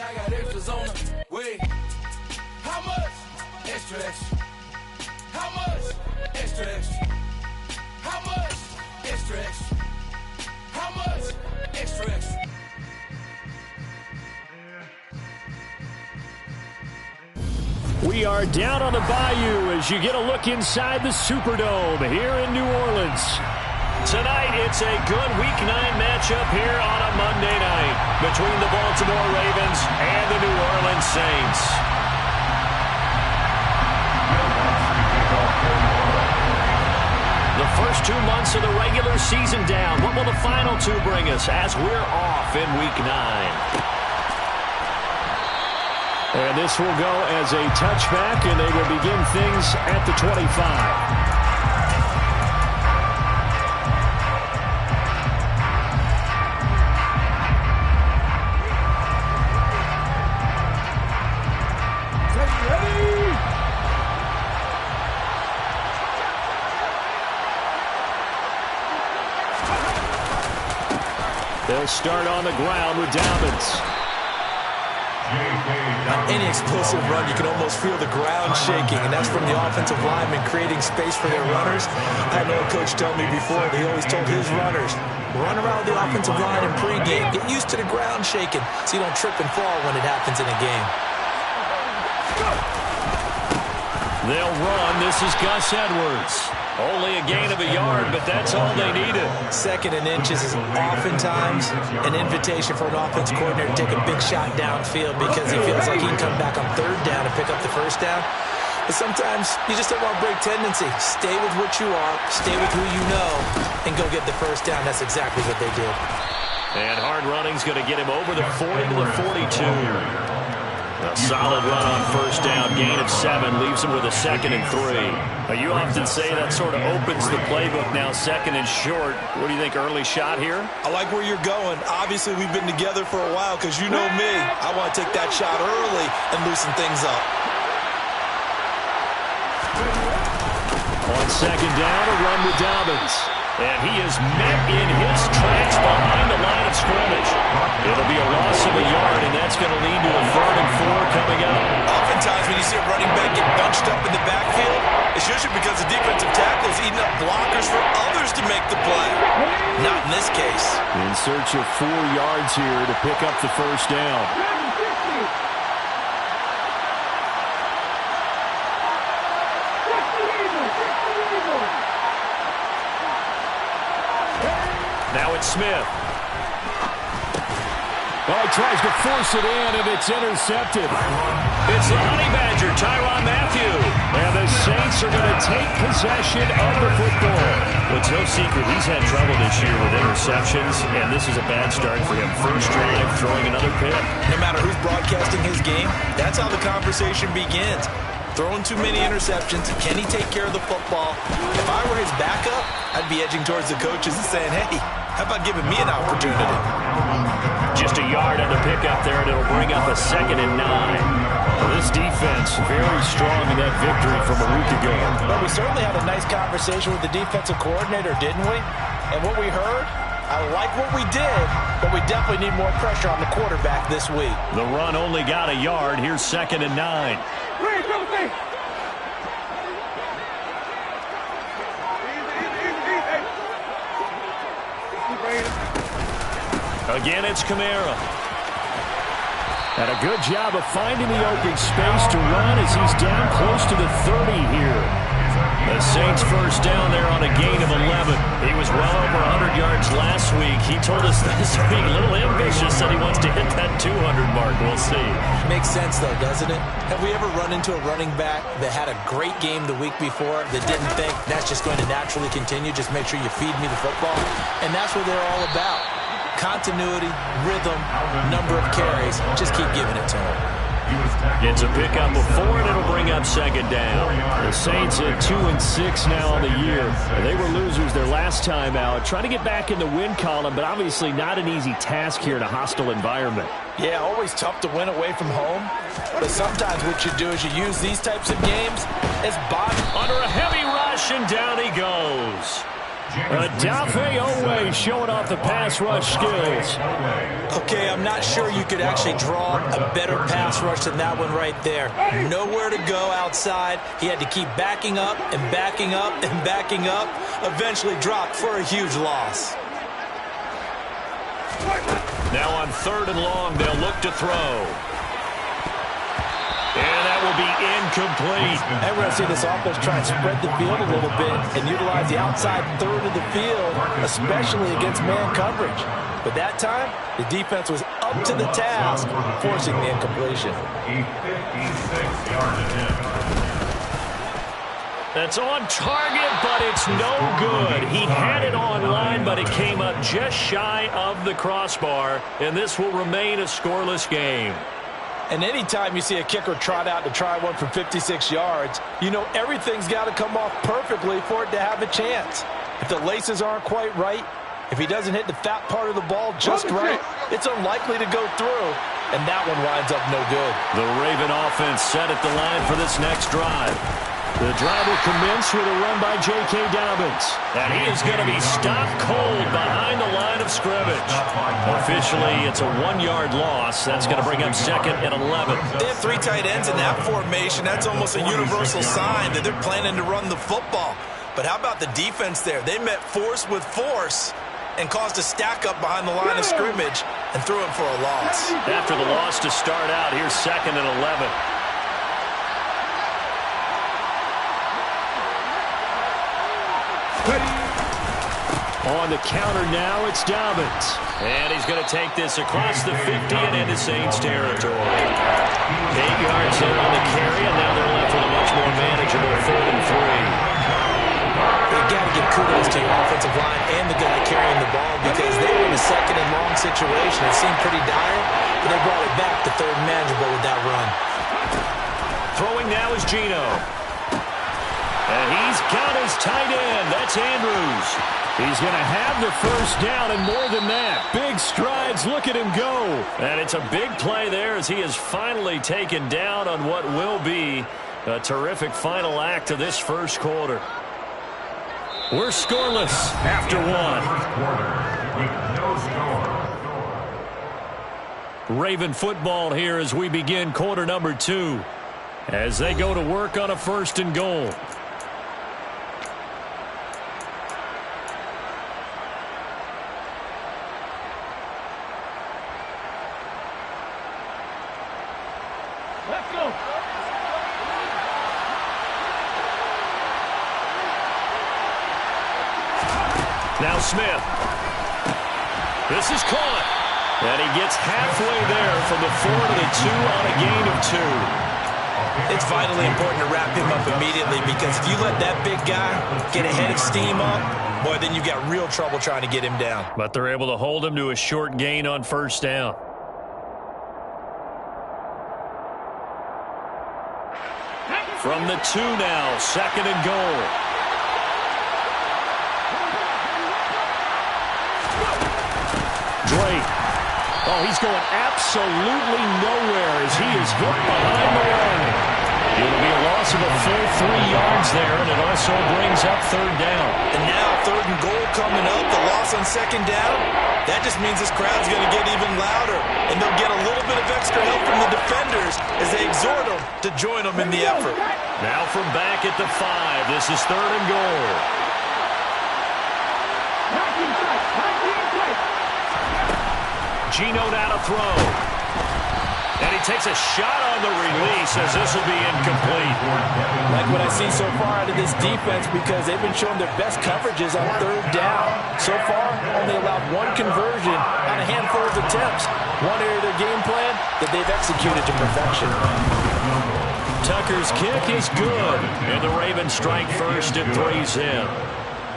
I got extras on the way. How much? Extra, extra. How much? Extra, extra. How much? Extra, extra. How much? Extra, extra. We are down on the Bayou as you get a look inside the Superdome here in New Orleans. Tonight, it's a good Week 9 matchup here on a Monday night between the Baltimore Ravens and the New Orleans Saints. The first 2 months of the regular season down. What will the final 2 bring us as we're off in Week 9? And this will go as a touchback, and they will begin things at the 25. They'll start on the ground with Dobbins. On any explosive run, you can almost feel the ground shaking, and that's from the offensive linemen creating space for their runners. I know a coach told me before that he always told his runners, run around the offensive line in pregame. Get used to the ground shaking so you don't trip and fall when it happens in a game. They'll run. This is Gus Edwards. Only a gain of a yard, but that's all they needed. 2nd and inches is oftentimes an invitation for an offense coordinator to take a big shot downfield because he feels like he can come back on 3rd down and pick up the 1st down. But sometimes you just don't want to break tendency. Stay with what you are, stay with who you know, and go get the 1st down. That's exactly what they did. And hard running's going to get him over the 40 to the 42. A solid run on 1st down, gain of 7, leaves him with a 2nd and 3. You often say that sort of opens the playbook now, 2nd and short. What do you think, early shot here? I like where you're going. Obviously, we've been together for a while because you know me. I want to take that shot early and loosen things up. On 2nd down, a run with Dobbins. And he is met in his tracks behind the line of scrimmage. It'll be a loss of a yard, and that's going to lead to a 3rd and 4 coming up. Oftentimes when you see a running back get bunched up in the backfield, it's usually because the defensive tackle is eating up blockers for others to make the play. Not in this case. In search of 4 yards here to pick up the 1st down. Now it's Smith. Oh, he tries to force it in, and it's intercepted. It's the Honey Badger, Tyrann Mathieu. And the Saints are going to take possession of the football. Well, it's no secret he's had trouble this year with interceptions, and this is a bad start for him. First drive, throwing another pick. No matter who's broadcasting his game, that's how the conversation begins. Throwing too many interceptions. Can he take care of the football? If I were his backup, I'd be edging towards the coaches and saying, hey, how about giving me an opportunity? Just a yard on the pickup there, and it'll bring up a 2nd and 9. Well, this defense very strong in that victory from a week ago. Well, we certainly had a nice conversation with the defensive coordinator, didn't we? And what we heard, I like what we did, but we definitely need more pressure on the quarterback this week. The run only got a yard. Here's 2nd and 9. Again, it's Kamara. And a good job of finding the open space to run as he's down close to the 30 here. The Saints 1st down there on a gain of 11. He was well over 100 yards last week. He told us this week, a little ambitious, said he wants to hit that 200 mark. We'll see. Makes sense, though, doesn't it? Have we ever run into a running back that had a great game the week before that didn't think that's just going to naturally continue? Just make sure you feed me the football. And that's what they're all about. Continuity, rhythm, number of carries. Just keep giving it to him. It's a pickup of 4, and it'll bring up 2nd down. The Saints at 2-6 now on the year. They were losers their last time out. Trying to get back in the win column, but obviously not an easy task here in a hostile environment. Yeah, always tough to win away from home. But sometimes what you do is you use these types of games as body. Under a heavy rush, and down he goes. Odafe Oweh showing off the pass rush skills. Okay, I'm not sure you could actually draw a better pass rush than that one right there. Nowhere to go outside. He had to keep backing up and backing up and backing up. Eventually dropped for a huge loss. Now on 3rd and long, they'll look to throw. And that will be incomplete. And we're going to see this offense try and spread the field a little bit and utilize the outside third of the field, especially against man coverage. But that time, the defense was up to the task, forcing the incompletion. That's on target, but it's no good. He had it on line, but it came up just shy of the crossbar, and this will remain a scoreless game. And anytime you see a kicker trot out to try one from 56 yards, you know everything's got to come off perfectly for it to have a chance. If the laces aren't quite right, if he doesn't hit the fat part of the ball just right, it's unlikely to go through, and that one winds up no good. The Raven offense set at the line for this next drive. The drive will commence with a run by J.K. Dobbins. And he is going to be stopped cold behind the line of scrimmage. Officially, it's a 1-yard loss. That's going to bring up 2nd and 11. They have 3 tight ends in that formation. That's almost a universal sign that they're planning to run the football. But how about the defense there? They met force with force and caused a stack up behind the line of scrimmage and threw him for a loss. After the loss to start out, here's 2nd and 11. On the counter now, it's Dobbins. And he's going to take this across the 50 and into Saints territory. 8 yards there on the carry, and now they're left with a much more manageable 3rd and 3. They've got to give kudos to your offensive line and the guy carrying the ball because they were in a 2nd and long situation. It seemed pretty dire, but they brought it back to 3rd and manageable with that run. Throwing now is Geno. And he's got his tight end. That's Andrews. He's going to have the first down, and more than that, big strides. Look at him go. And it's a big play there as he is finally taken down on what will be a terrific final act of this first quarter. We're scoreless after 1. Raven football here as we begin quarter number 2. As they go to work on a 1st and goal. Now Smith. This is caught. And he gets halfway there from the 4 to the 2 on a gain of 2. It's vitally important to wrap him up immediately because if you let that big guy get a head of steam up, boy, then you've got real trouble trying to get him down. But they're able to hold him to a short gain on 1st down. From the 2 now, 2nd and goal. Drake. Oh, he's going absolutely nowhere as he is hit behind the line. It'll be a loss of a full 3 yards there, and it also brings up 3rd down. And now 3rd and goal coming up, the loss on 2nd down. That just means this crowd's going to get even louder, and they'll get a little bit of extra help from the defenders as they exhort them to join them in the effort. Now from back at the 5, this is 3rd and goal. Geno now to throw. And he takes a shot on the release as this will be incomplete. Like what I see so far out of this defense because they've been showing their best coverages on 3rd down. So far, only allowed 1 conversion on a handful of attempts. One area of their game plan that they've executed to perfection. Tucker's kick is good. And the Ravens strike first and 3's in.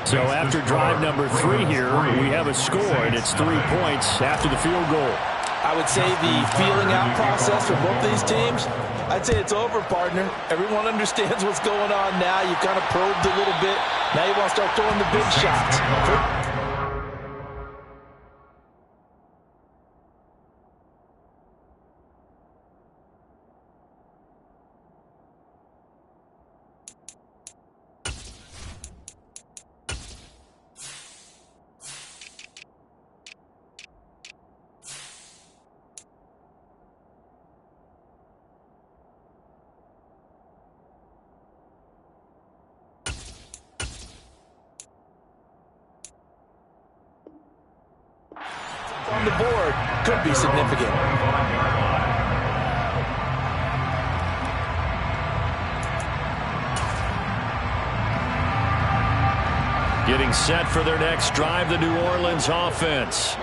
So after drive number 3 here, we have a score, and it's 3 points after the field goal. I would say the feeling out process for both these teams, I'd say it's over, partner. Everyone understands what's going on now. You kind of probed a little bit. Now you want to start throwing the big shots. on the board could be significant. Getting set for their next drive, the New Orleans offense.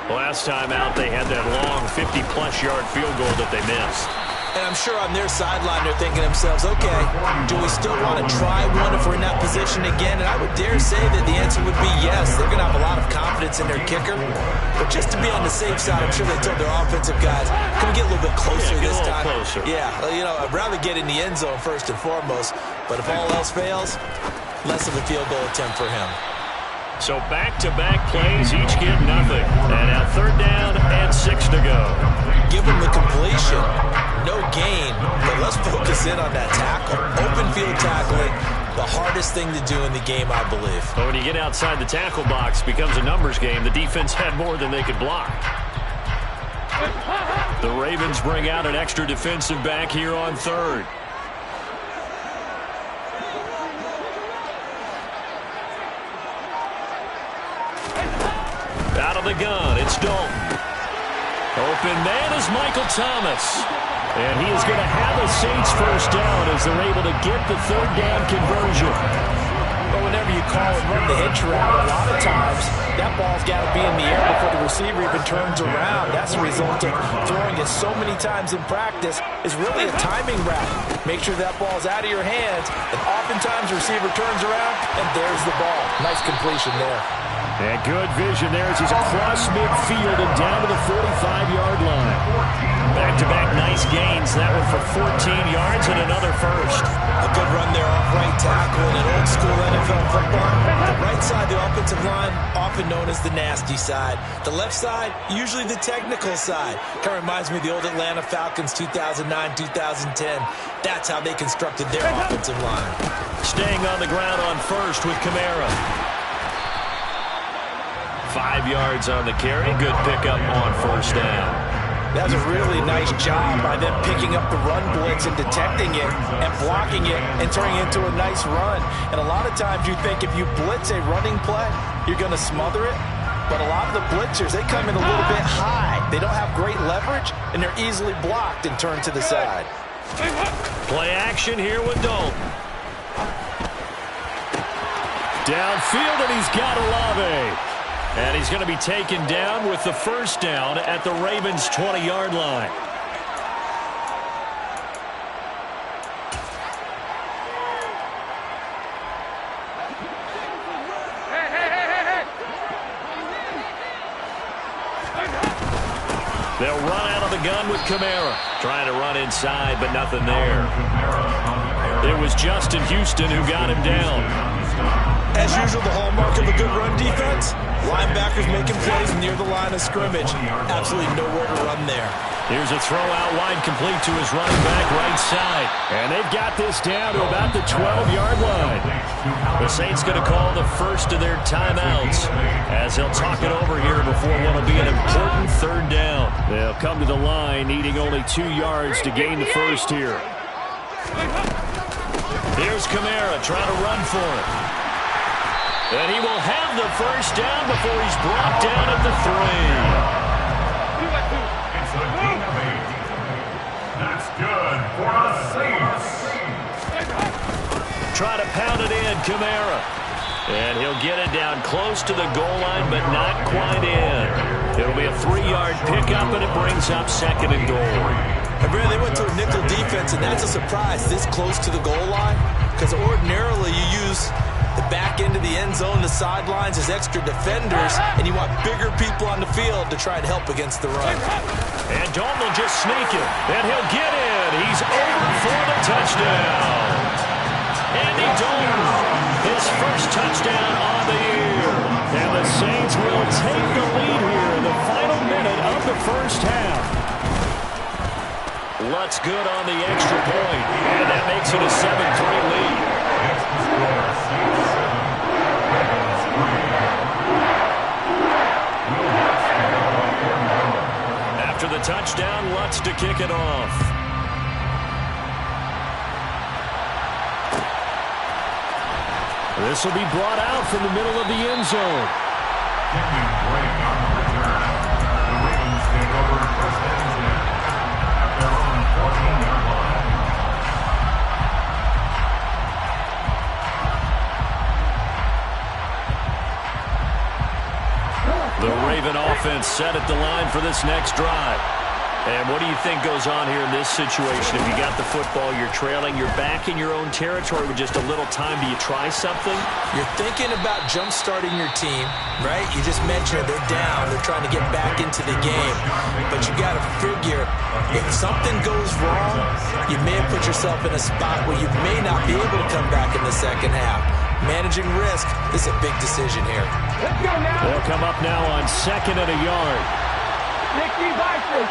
Last time out, they had that long 50-plus yard field goal that they missed. And I'm sure on their sideline they're thinking to themselves, okay, do we still want to try one if we're in that position again? And I would dare say that the answer would be yes. They're going to have a lot of confidence in their kicker. But just to be on the safe side, I'm sure they told their offensive guys, can we get a little bit closer this time? Closer. Yeah, you know, I'd rather get in the end zone first and foremost. But if all else fails, less of a field goal attempt for him. So back-to-back plays, each get nothing. And now 3rd down and 6 to go. Give him the completion. No gain, but let's focus in on that tackle. Open field tackling, the hardest thing to do in the game, I believe. But when you get outside the tackle box, it becomes a numbers game. The defense had more than they could block. The Ravens bring out an extra defensive back here on 3rd. Out of the gun, it's Dalton. Open man is Michael Thomas. And he is going to have a Saints first down as they're able to get the 3rd down conversion. But whenever you call and run the hitch route, a lot of times that ball's got to be in the air before the receiver even turns around. That's a result of throwing it so many times in practice. Is really a timing route. Make sure that ball's out of your hands, and oftentimes the receiver turns around, and there's the ball. Nice completion there. And good vision there as he's across midfield and down to the 45-yard line. Back-to-back nice gains. That one for 14 yards and another first. A good run there off right tackle in an old-school NFL football. The right side, the offensive line, often known as the nasty side. The left side, usually the technical side. Kind of reminds me of the old Atlanta Falcons 2009-2010. That's how they constructed their offensive line. Staying on the ground on first with Kamara. 5 yards on the carry. Good pickup on first down. That was a really nice job by them picking up the run blitz and detecting it and blocking it and turning it into a nice run. And a lot of times you think if you blitz a running play, you're going to smother it. But a lot of the blitzers, they come in a little bit high. They don't have great leverage, and they're easily blocked and turned to the side. Play action here with Dalton. Downfield, and he's got Olave. And he's going to be taken down with the first down at the Ravens' 20-yard line. They'll run out of the gun with Kamara. Trying to run inside, but nothing there. It was Justin Houston who got him down. As usual, the hallmark of a good run defense, linebackers making plays near the line of scrimmage. Absolutely nowhere to run there. Here's a throw out wide complete to his running back right side. And they've got this down to about the 12-yard line. The Saints going to call the first of their timeouts as they'll talk it over here before what will be an important 3rd down. They'll come to the line needing only 2 yards to gain the first here. Here's Kamara trying to run for it. And he will have the first down before he's brought down at the 3. That's good for the Saints. Try to pound it in, Kamara. And he'll get it down close to the goal line, but not quite in. It'll be a 3-yard pickup, and it brings up 2nd and goal. And Brad, they went to a nickel defense, and that's a surprise this close to the goal line, because ordinarily you use the back end of the end zone, the sidelines as extra defenders, and you want bigger people on the field to try and help against the run. And Dalton will just sneak it, and he'll get in. He's over for the touchdown. Andy Dalton, his first touchdown on the year. And the Saints will take the lead here in the final minute of the first half. Lutz good on the extra point, and that makes it a 7-3 lead. After the touchdown, Lutz to kick it off. This will be brought out from the middle of the end zone. set at the line for this next drive. And what do you think goes on here in this situation? If you got the football, you're trailing, you're back in your own territory with just a little time. Do you try something? You're thinking about jump-starting your team, right? You just mentioned they're down. They're trying to get back into the game. But you got to figure, if something goes wrong, you may have put yourself in a spot where you may not be able to come back in the second half. Managing risk is a big decision here. They'll come up now on 2nd and a yard. 60 Bison.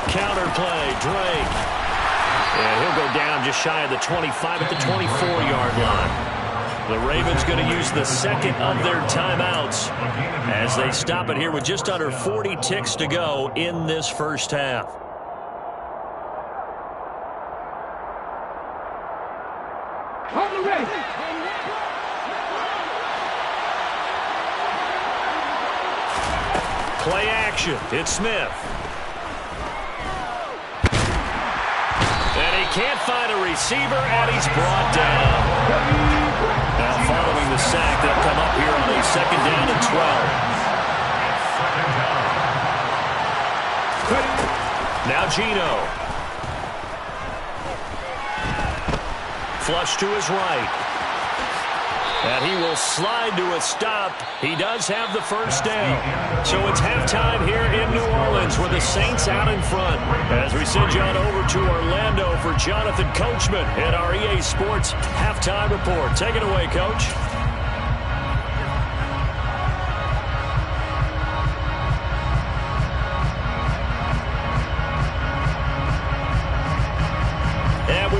Counter play, Drake. And he'll go down just shy of the 25 at the 24-yard line. The Ravens going to use the second of their timeouts as they stop it here with just under 40 ticks to go in this first half. On the race. Play action. It's Smith. And he can't find a receiver, and he's brought down. Now following the sack, they'll come up here on a 2nd down and 12. Now Geno. Flush to his right. And he will slide to a stop. He does have the first down. So it's halftime here in New Orleans with the Saints out in front. As we send you on over to Orlando for Jonathan Coachman at our EA Sports Halftime Report. Take it away, Coach.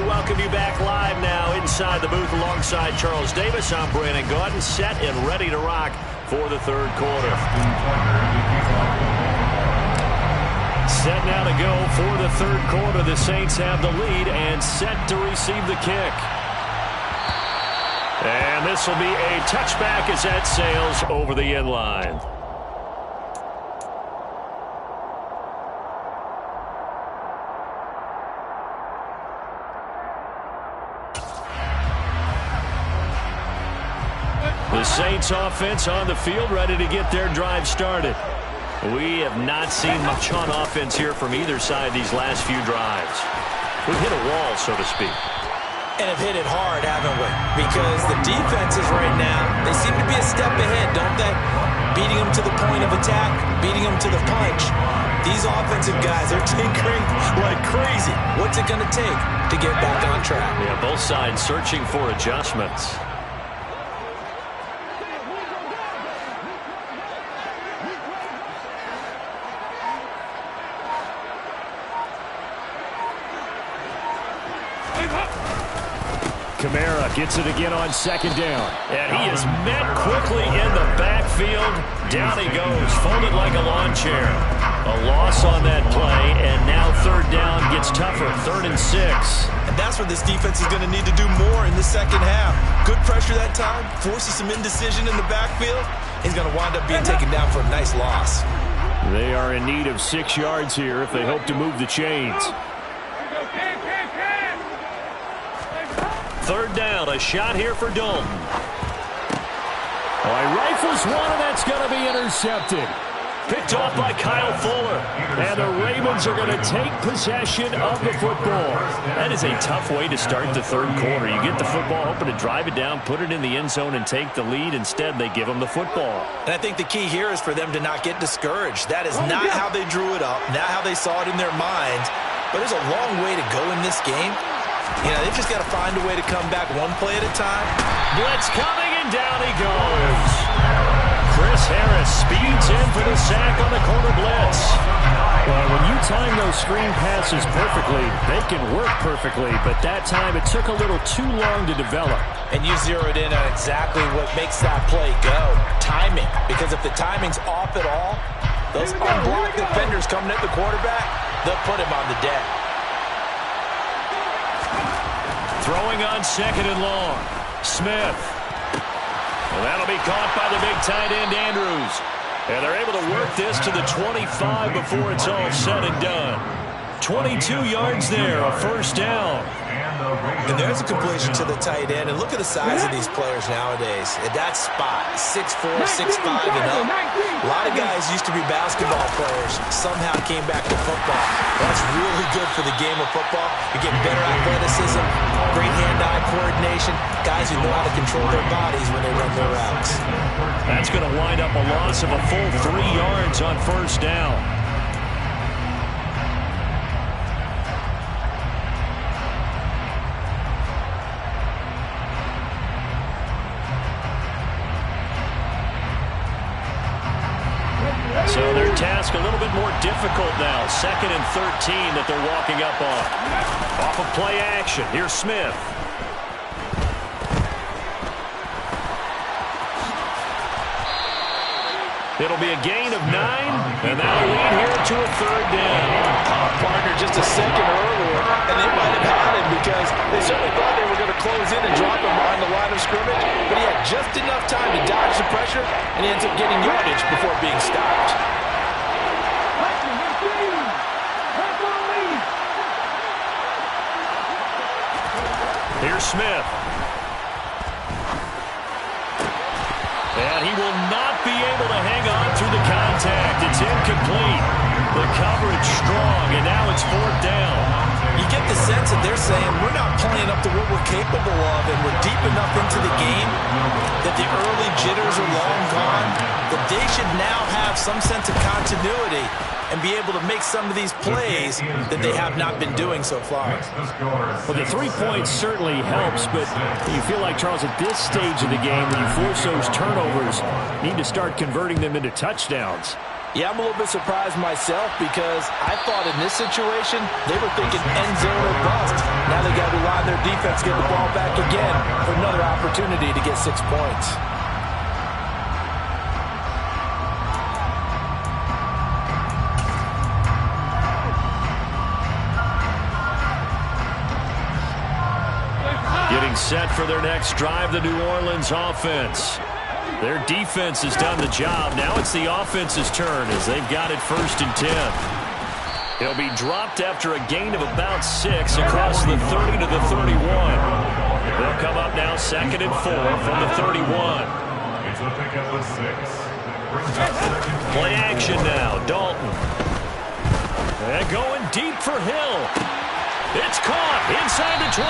Welcome you back live now inside the booth alongside Charles Davis. I'm Brandon Gaudin, set and ready to rock for the third quarter. Set now to go for the third quarter. The Saints have the lead and set to receive the kick. And this will be a touchback as that sails over the end line. The Saints offense on the field, ready to get their drive started. We have not seen much on offense here from either side these last few drives. We've hit a wall, so to speak. And have hit it hard, haven't we? Because the defenses right now, they seem to be a step ahead, don't they? Beating them to the point of attack, beating them to the punch. These offensive guys are tinkering like crazy. What's it going to take to get back on track? Yeah, both sides searching for adjustments. Kamara gets it again on 2nd down. And he is met quickly in the backfield. Down he goes, folded like a lawn chair. A loss on that play, and now 3rd down gets tougher, 3rd and 6. And that's where this defense is going to need to do more in the second half. Good pressure that time, forces some indecision in the backfield. He's going to wind up being taken down for a nice loss. They are in need of 6 yards here if they hope to move the chains. 3rd down, a shot here for Dalton. Oh, he rifles one, and that's going to be intercepted. Picked off by Kyle Fuller. And the Ravens are going to take possession of the football. That is a tough way to start the third quarter. You get the football, hoping to drive it down, put it in the end zone, and take the lead. Instead, they give them the football. And I think the key here is for them to not get discouraged. That is not how they drew it up, not how they saw it in their minds. But there's a long way to go in this game. You know, they've just got to find a way to come back one play at a time. Blitz coming, and down he goes. Chris Harris speeds in for the sack on the corner blitz. Well, when you time those screen passes perfectly, they can work perfectly, but that time it took a little too long to develop. And you zeroed in on exactly what makes that play go. Timing. Because if the timing's off at all, those unblocked defenders coming at the quarterback, they'll put him on the deck. Throwing on 2nd and long. Smith. Well, that'll be caught by the big tight end, Andrews. And they're able to work this to the 25 before it's all said and done. 22 yards there, a first down. And there's a completion to the tight end. And look at the size of these players nowadays. At that spot, 6'4", 6'5", and up. A lot of guys used to be basketball players, somehow came back to football. That's really good for the game of football. You're getting better athleticism, great hand-eye coordination, guys who know how to control their bodies when they run their routes. That's going to wind up a loss of a full 3 yards on first down. So their task a little bit more difficult now. 2nd and 13 that they're walking up on. Off of play action. Here's Smith. It'll be a gain of 9, and that'll lead here to a 3rd down. Partner just a second earlier, and they might have had him because they certainly thought they were going to close in and drop him behind the line of scrimmage, but he had just enough time to dodge the pressure, and he ends up getting yardage before being stopped. Here's Smith. And he will not be able to hang on through the contact. It's incomplete. The coverage strong, and now it's 4th down. You get the sense that they're saying we're not playing up to what we're capable of, and we're deep enough into the game that the early jitters are long gone, that they should now have some sense of continuity and be able to make some of these plays that they have not been doing so far. Well, the 3 points certainly helps, but you feel like, Charles, at this stage of the game, when you force those turnovers, you need to start converting them into touchdowns. Yeah, I'm a little bit surprised myself because I thought in this situation they were thinking end zone or bust. Now they got to rely on their defense, get the ball back again for another opportunity to get 6 points. Getting set for their next drive, the New Orleans offense. Their defense has done the job. Now it's the offense's turn as they've got it 1st and 10. He'll be dropped after a gain of about 6 across the 30 to the 31. They'll come up now 2nd and 4 from the 31. It's a pickup of 6. Play action now. Dalton. And going deep for Hill. It's caught inside the 25.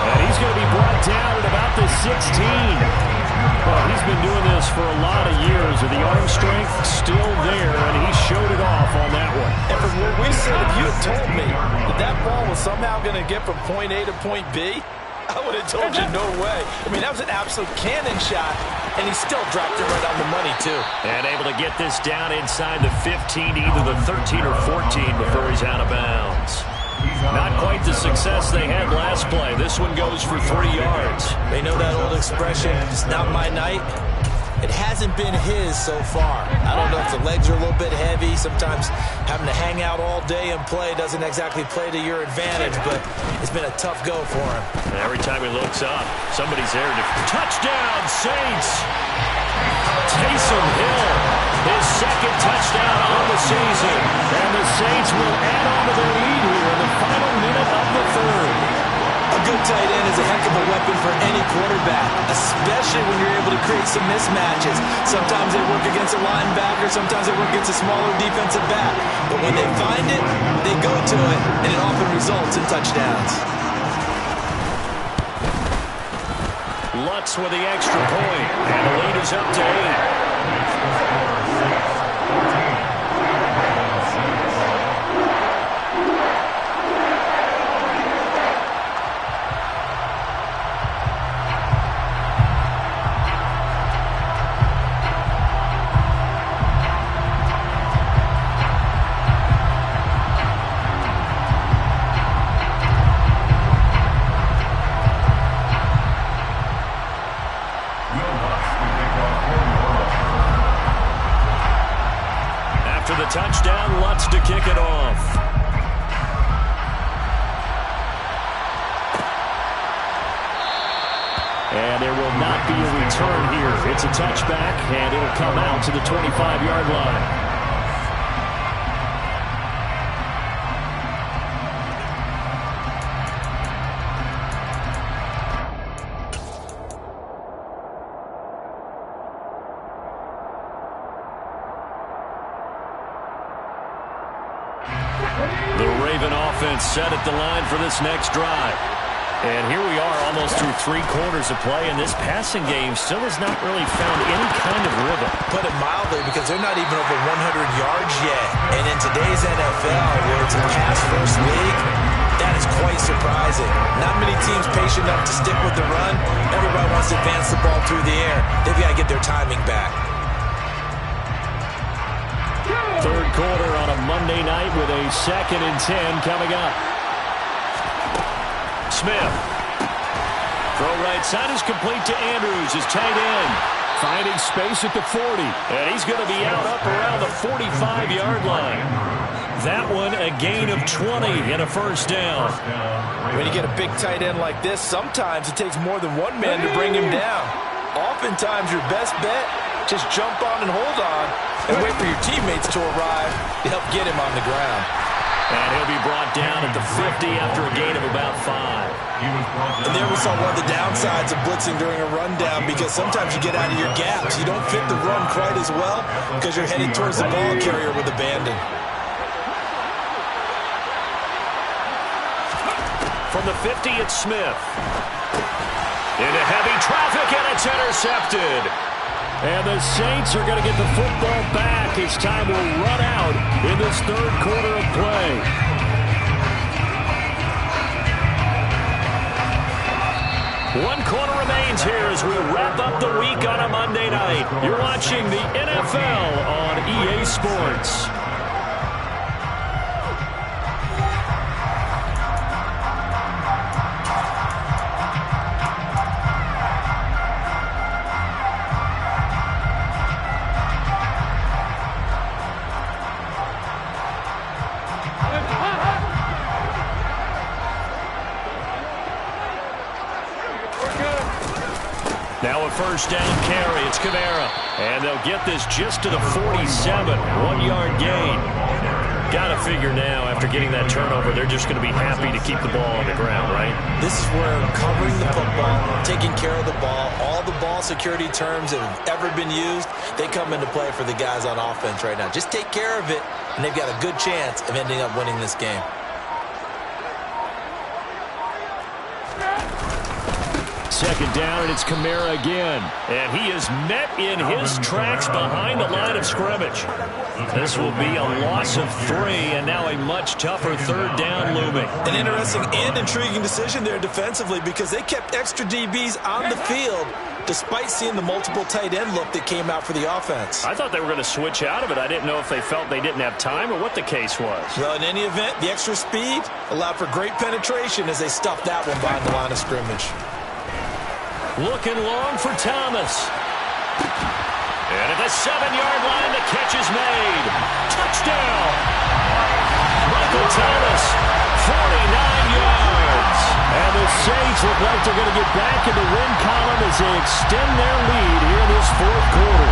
And he's going to be brought down at about the 16. Well, he's been doing this for a lot of years, and the arm strength still there, and he showed it off on that one. And from what we said, if you had told me that that ball was somehow going to get from point A to point B, I would have told you no way. I mean, that was an absolute cannon shot, and he still dropped it right on the money, too. And able to get this down inside the 15, either the 13 or 14 before he's out of bounds. Not quite the success they had last play. This one goes for 3 yards. They know that old expression, it's not my night. It hasn't been his so far. I don't know if the legs are a little bit heavy. Sometimes having to hang out all day and play doesn't exactly play to your advantage, but it's been a tough go for him. And every time he looks up, somebody's there to touchdown, Saints! Taysom Hill, his 2nd touchdown on the season. And the Saints will add on to their lead here in the final minute of the 3rd. A good tight end is a heck of a weapon for any quarterback, especially when you're able to create some mismatches. Sometimes they work against a linebacker, sometimes they work against a smaller defensive back. But when they find it, they go to it, and it often results in touchdowns. Lutz with the extra point, and the lead is up to 8. After the touchdown, Lutz to kick it off. And there will not be a return here. It's a touchback, and it'll come out to the 25-yard line. The Raven offense set at the line for this next drive. And here we are almost through 3 quarters of play, and this passing game still has not really found any kind of rhythm. Put it mildly, because they're not even over 100 yards yet. And in today's NFL, where it's a pass-first league, that is quite surprising. Not many teams patient enough to stick with the run. Everybody wants to advance the ball through the air. They've got to get their timing back. Third quarter on a Monday night with a 2nd and 10 coming up. Smith. Throw right side is complete to Andrews, his tight end. Finding space at the 40. And he's going to be out up around the 45-yard line. That one a gain of 20 and a first down. When you get a big tight end like this, sometimes it takes more than one man to bring him down. Oftentimes your best bet, just jump on and hold on and wait for your teammates to arrive to help get him on the ground. And he'll be brought down at the 50 after a gain of about 5. And there we saw one of the downsides of blitzing during a rundown, because sometimes you get out of your gaps. You don't fit the run quite as well because you're headed towards the ball carrier with abandon. From the 50, it's Smith. Into heavy traffic, and it's intercepted. And the Saints are going to get the football back as time will run out in this third quarter of play. One quarter remains here as we wrap up the week on a Monday night. You're watching the NFL on EA Sports. Now a first down carry. It's Kamara. And they'll get this just to the 47. 1-yard gain. Got to figure now, after getting that turnover, they're just going to be happy to keep the ball on the ground, right? This is where covering the football, taking care of the ball, all the ball security terms that have ever been used, they come into play for the guys on offense right now. Just take care of it, and they've got a good chance of ending up winning this game. Second down, and it's Kamara again. And he is met in his tracks behind the line of scrimmage. This will be a loss of 3, and now a much tougher third down looming. An interesting and intriguing decision there defensively, because they kept extra DBs on the field despite seeing the multiple tight end look that came out for the offense. I thought they were going to switch out of it. I didn't know if they felt they didn't have time or what the case was. Well, in any event, the extra speed allowed for great penetration as they stuffed that one behind the line of scrimmage. Looking long for Thomas. And at the 7-yard line, the catch is made. Touchdown! Michael Thomas, 49 yards. And the Saints look like they're going to get back in the win column as they extend their lead here in this fourth quarter.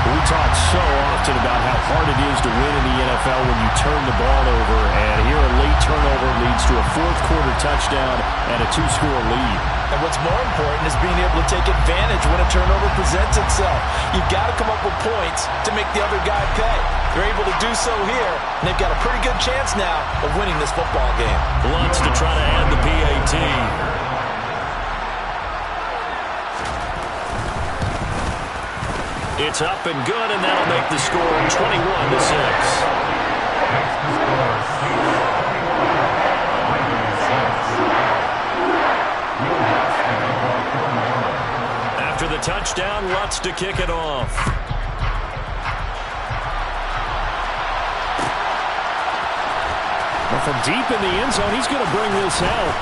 We talk so often about how hard it is to win in the NFL when you turn the ball over, and here a late turnover leads to a fourth quarter touchdown and a 2-score lead. And what's more important is being able to take advantage when a turnover presents itself. You've got to come up with points to make the other guy pay. They're able to do so here, and they've got a pretty good chance now of winning this football game. Lutz to try to add the PAT. It's up and good, and that'll make the score 21-6. After the touchdown, Lutz to kick it off. Well, from deep in the end zone, he's going to bring this out.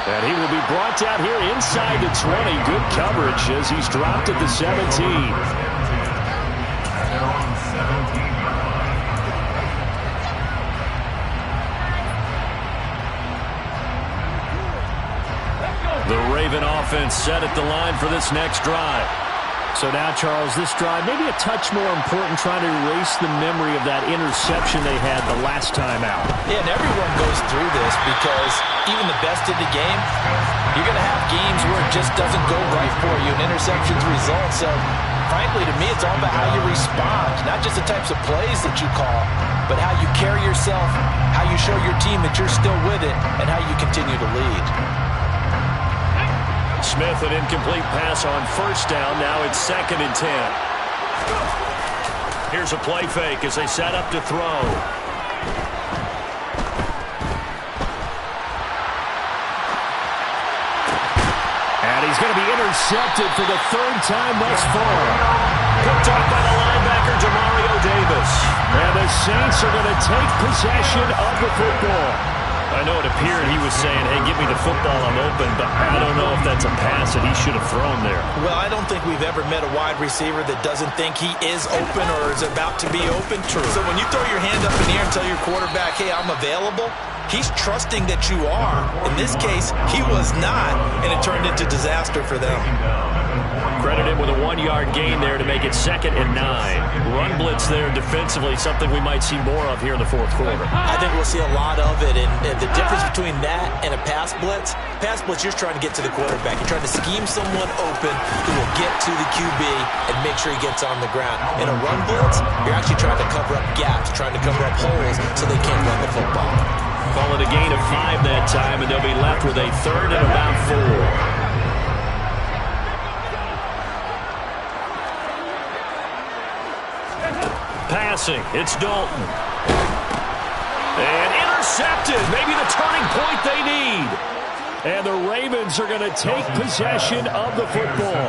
And he will be brought down here inside the 20. Good coverage as he's dropped at the 17. The Raven offense set at the line for this next drive. So now, Charles, this drive maybe a touch more important, trying to erase the memory of that interception they had the last time out. Yeah, and everyone goes through this, because even the best in the game, you're going to have games where it just doesn't go right for you, and interceptions result. So frankly, to me, it's all about how you respond, not just the types of plays that you call, but how you carry yourself, how you show your team that you're still with it, and how you continue to lead. Smith, an incomplete pass on first down. Now it's 2nd and 10. Here's a play fake as they set up to throw. And he's going to be intercepted for the 3rd time thus far. Picked up by the linebacker, Demario Davis. And the Saints are going to take possession of the football. I know it appeared he was saying, hey, give me the football, I'm open, but I don't know if that's a pass that he should have thrown there. Well, I don't think we've ever met a wide receiver that doesn't think he is open or is about to be open. True. So when you throw your hand up in the air and tell your quarterback, hey, I'm available, he's trusting that you are. In this case, he was not, and it turned into disaster for them. Credit him with a 1-yard gain there to make it 2nd and 9. Run blitz there defensively, something we might see more of here in the 4th quarter. I think we'll see a lot of it, and the difference between that and a pass blitz, you're just trying to get to the quarterback. You're trying to scheme someone open who will get to the QB and make sure he gets on the ground. In a run blitz, you're actually trying to cover up gaps, trying to cover up holes so they can't run the football. Call it a gain of 5 that time, and they'll be left with a 3rd and about 4. Passing, it's Dalton. And intercepted, maybe the turning point they need. And the Ravens are going to take possession of the football.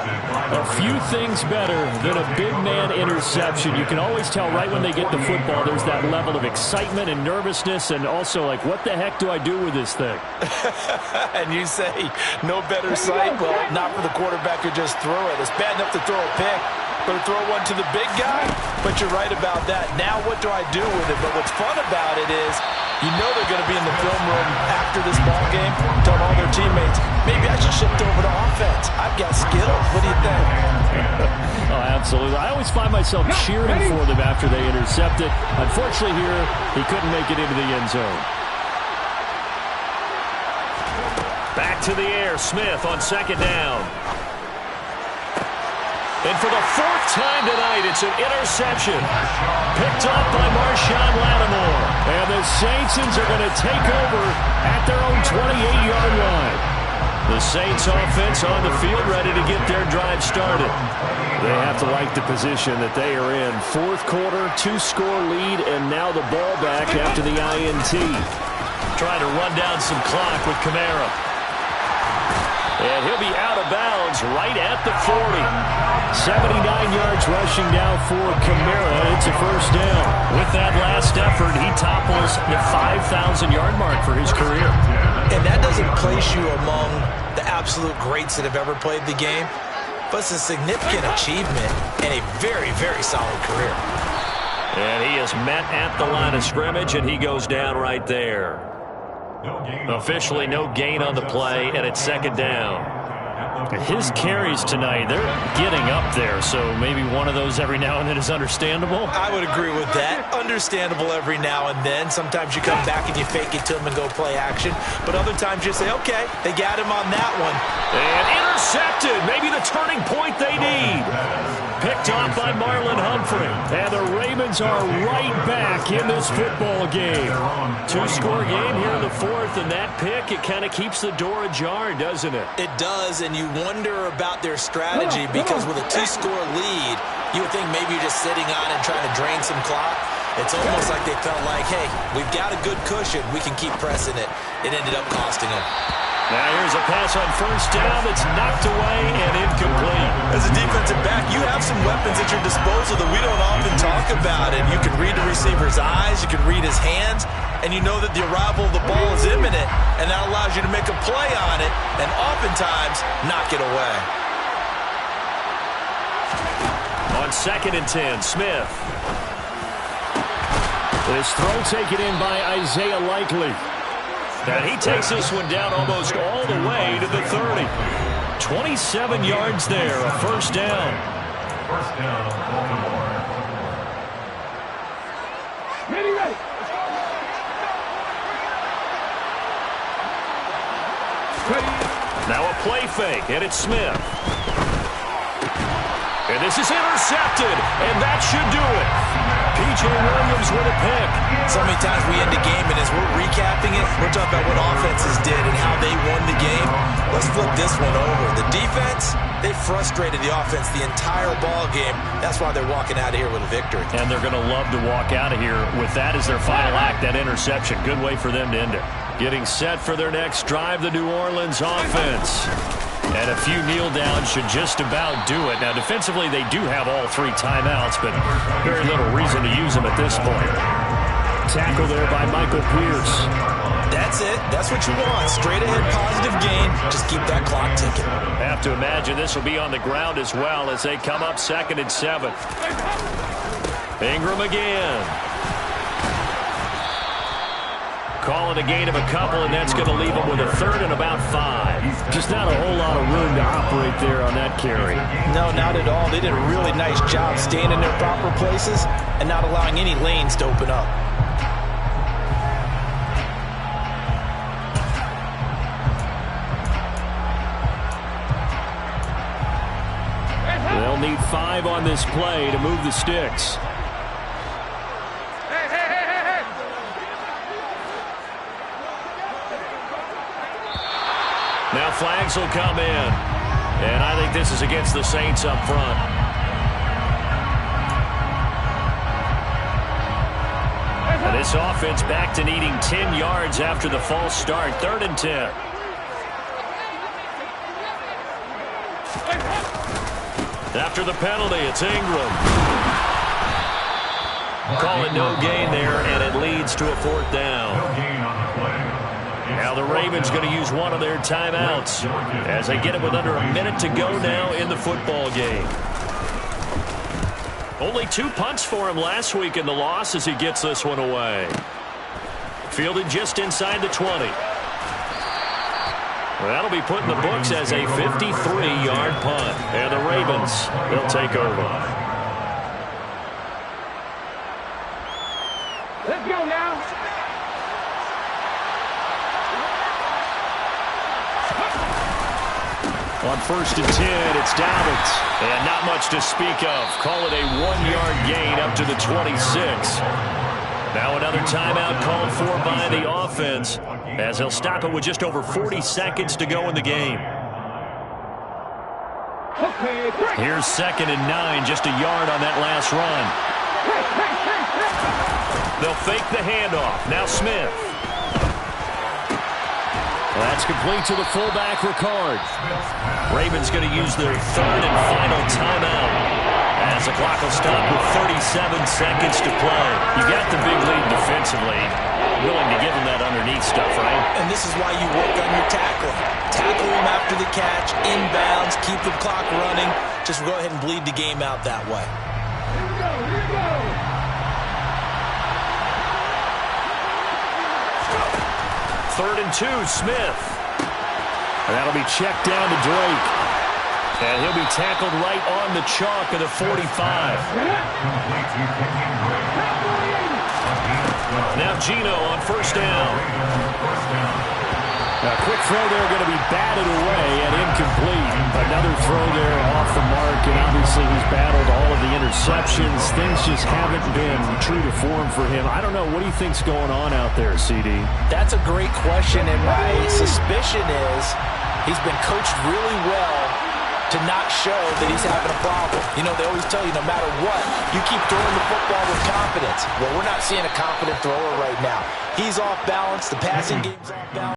A few things better than a big man interception. You can always tell right when they get the football, there's that level of excitement and nervousness, and also like, what the heck do I do with this thing? And you say, no better sight? Well, not for the quarterback who just threw it. It's bad enough to throw a pick, but to throw one to the big guy? But you're right about that. Now what do I do with it? But what's fun about it is you know they're going to be in the film room after this ball game telling all their teammates, maybe I should shift over to offense. I've got skills. What do you think? Oh, absolutely. I always find myself cheering for them after they intercept it. Unfortunately here, he couldn't make it into the end zone. Back to the air. Smith on 2nd down. And for the 4th time tonight, it's an interception. Picked up by Marshawn Lattimore. And the Saints are going to take over at their own 28-yard line. The Saints offense on the field ready to get their drive started. They have to like the position that they are in. 4th quarter, 2-score lead, and now the ball back after the INT. Trying to run down some clock with Kamara. And he'll be out of bounds right at the 40. 79 yards rushing down for Kamara. It's a 1st down. With that last effort, he topples the 5,000-yard mark for his career. And that doesn't place you among the absolute greats that have ever played the game, but it's a significant achievement and a very, very solid career. And he is met at the line of scrimmage, and he goes down right there. Officially no gain on the play, and it's 2nd down. His carries tonight, they're getting up there, so maybe one of those every now and then is understandable. I would agree with that. Understandable every now and then. Sometimes you come back and you fake it to him and go play action. But other times you say, okay, they got him on that one. And intercepted. Maybe the turning point they need. Picked off by Marlon Humphrey. And the Ravens are right back in this football game. 2-score game here in the 4th, and that pick, it kind of keeps the door ajar, doesn't it? It does, and you wonder about their strategy because with a 2-score lead, you would think maybe you're just sitting on and trying to drain some clock. It's almost like they felt like, hey, we've got a good cushion. We can keep pressing it. It ended up costing them. Now here's a pass on 1st down that's knocked away and incomplete. As a defensive back, you have some weapons at your disposal that we don't often talk about. And you can read the receiver's eyes, you can read his hands, and you know that the arrival of the ball is imminent, and that allows you to make a play on it and oftentimes knock it away. On 2nd and 10, Smith. This throw taken in by Isaiah Likely. And he takes this one down almost all the way to the 30. 27 yards there, a 1st down. 1st down, Baltimore. Ready. Now a play fake, and it's Smith. And this is intercepted, and that should do it. P.J. Williams with a pick. So many times we end a game, and as we're recapping it, we're talking about what offenses did and how they won the game. Let's flip this one over. The defense, they frustrated the offense the entire ball game. That's why they're walking out of here with a victory. And they're going to love to walk out of here with that as their final act, that interception. Good way for them to end it. Getting set for their next drive, the New Orleans offense. And a few kneel downs should just about do it. Now, defensively, they do have all 3 timeouts, but very little reason to use them at this point. Tackle there by Michael Pierce. That's it. That's what you want. Straight ahead, positive gain. Just keep that clock ticking. Have to imagine this will be on the ground as well as they come up 2nd and 7. Ingram again. Calling a gain of a couple, and that's going to leave them with a 3rd and about 5. Just not a whole lot of room to operate there on that carry. No, not at all. They did a really nice job staying in their proper places and not allowing any lanes to open up. They'll need 5 on this play to move the sticks. Now flags will come in. And I think this is against the Saints up front. And this offense back to needing 10 yards after the false start. 3rd and 10. After the penalty, it's Ingram. Call it no gain there, and it leads to a 4th down. No gain on the play. Now the Ravens going to use one of their timeouts as they get it with under a minute to go now in the football game. Only 2 punts for him last week in the loss as he gets this one away. Fielded just inside the 20. Well, that'll be put in the books as a 53-yard punt. And the Ravens, they'll take over. Let's go now. On 1st and 10, it's Dobbins. And not much to speak of. Call it a 1-yard gain up to the 26. Now another timeout called for by the offense as they'll stop it with just over 40 seconds to go in the game. Here's 2nd and 9, just a yard on that last run. They'll fake the handoff. Now Smith. That's complete to the fullback, Ricard. Ravens going to use their 3rd and final timeout as the clock will stop with 37 seconds to play. You got the big lead defensively. Willing to give him that underneath stuff, right? And this is why you work on your tackling. Tackle him after the catch, inbounds, keep the clock running. Just go ahead and bleed the game out that way. Here we go, here we go. 3rd and 2, Smith. And that'll be checked down to Drake. And he'll be tackled right on the chalk of the 45. Now Geno on 1st down. A quick throw there going to be batted away and incomplete. Another throw there off the mark, and obviously he's battled all of the interceptions. Things just haven't been true to form for him. I don't know. What do you think's going on out there, CD? That's a great question, and my suspicion is he's been coached really well to not show that he's having a problem. You know, they always tell you no matter what, you keep throwing the football with confidence. Well, we're not seeing a confident thrower right now. He's off balance. The passing game's off balance.